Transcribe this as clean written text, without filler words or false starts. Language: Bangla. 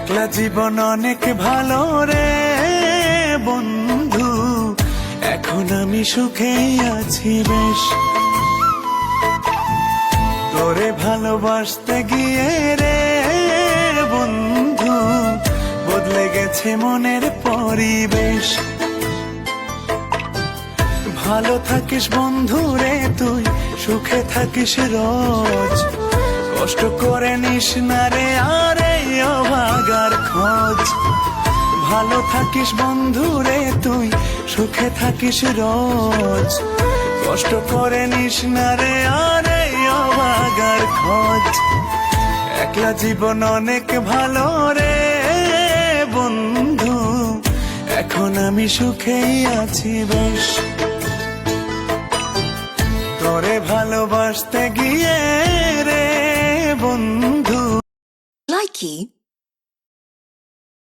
একলা জীবন অনেক ভালো রে বন্ধু, এখন আমি সুখেই আছি বেশ। তোরে ভালোবাসতে গিয়ে রে বন্ধু, বদলে গেছে মনের পরিবেশ। ভালো থাকিস বন্ধু রে তুই, সুখে থাকিস রোজ, কষ্ট করে নিস না রে আর এই অভাগার খোঁজ। ভালো থাকিস বন্ধু রে তুই, সুখে থাকিস রোজ, কষ্ট করে নিস না রে আর এই অভাগার খোঁজ। একলা জীবন অনেক ভালো রে বন্ধু, এখন আমি সুখেই আছি বেশ। তোরে ভালোবাসতে গিয়ে রে বন্ধু। Likey